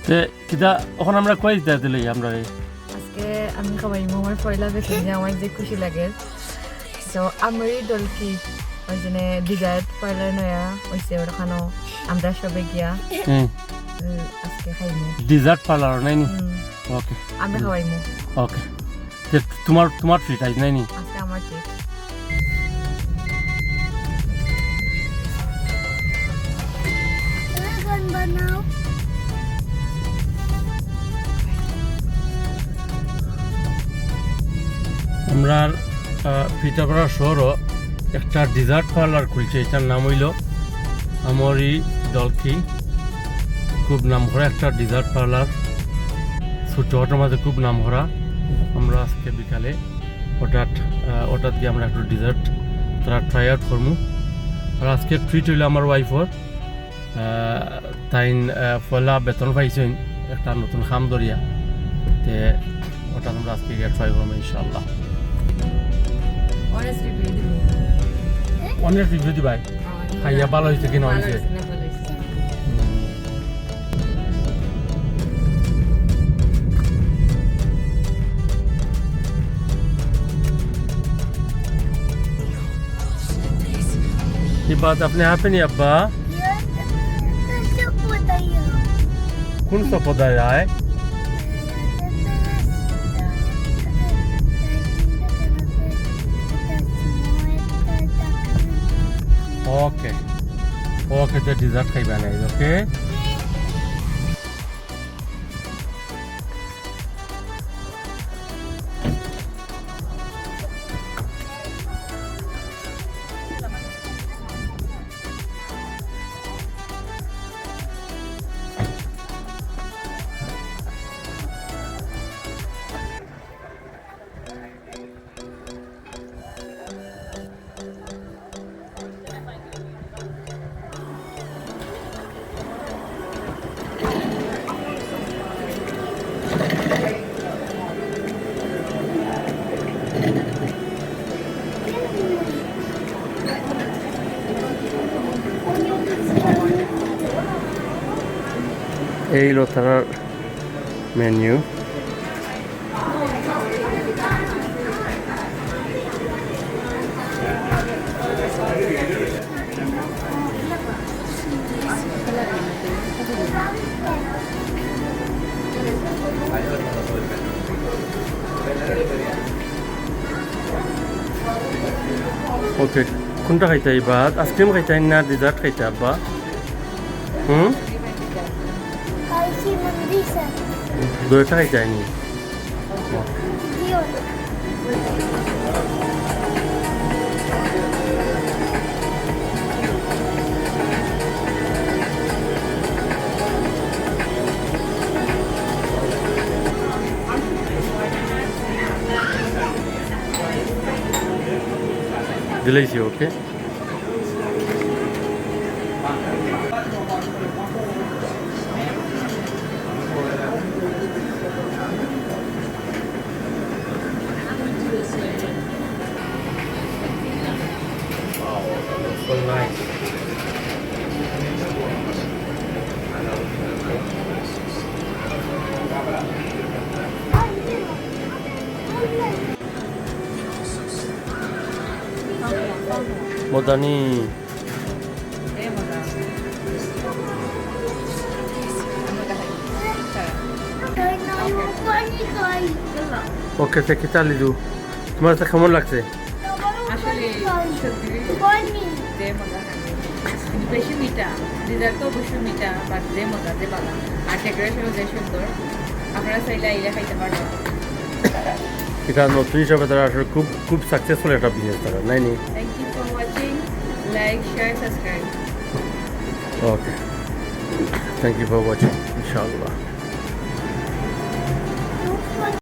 তে কিটা এখন আমরা কই দিতে লই আমরা আজকে আমি খাবাই আমার পয়লা বেশি যে আমার যে খুশি লাগে তো আমারই দলকি ওই জন্য ডিজার্ট পার্লার নয়া হইছে ওখানে আমরা সবে গিয়া আজকে খাইমু ডিজার্ট পার্লার নাই নি ওকে আমরা খাওয়াইমু ওকে তে তোমার ট্রিট আইজ নাই নি আজকে আমার ট্রিট বানাও আমরা পিঠাপাড়া শহরও একটা ডিজার্ট পার্লার খুলছে এটার নাম হইল আমরি ডলকি খুব নামকরা একটা ডিজার্ট পার্লার ছোটোখাটোর মাঝে খুব নামকরা আমরা আজকে বিকালে ওটাত গিয়ে আমরা একটু ডিজার্ট তারা ট্রাই আউট করবো আর আজকে ট্রিট হইল আমার ওয়াইফর তাইন পয়লা বেতন পাইছেন একটা নতুন খাম দরিয়া তে ওটা আমরা আজকে গিয়ে ট্রাই করবো ইনশাল্লাহ অনেক রিভিউ দিবাই খাইয়া ভালো হয়েছে কিনা হয়েছে ये बात अपने यहाँ पे नहीं अब्बा कौन सा पौधा है ओके ओके तो डिजर्ट खाई बना है ओके এই হলো তার মেনু ওকে কোনটা খাইতে আইবা আইসক্রিম খাইতে না ডিজার্ট খাইতে আব্বা কাইছি মন্দিসা দুইটা খাইতে আইনি দিও দিলাইছি ওকে nice. Modani. ওকে থেকে চালি দু তোমার কাছে কেমন লাগছে আসলে সত্যি বেশি মিঠা ডিজার্ট তো অবশ্যই মিঠা বাট যে মজা যে বালা আর ডেকোরেশনও যে সুন্দর আপনারা চাইলে আইলে খাইতে পারবেন এটা নতুন হিসাবে তারা আসলে খুব সাকসেসফুল একটা বিজনেস তারা নাই নি thank you for watching like share subscribe okay thank you for watching ইনশাআল্লাহ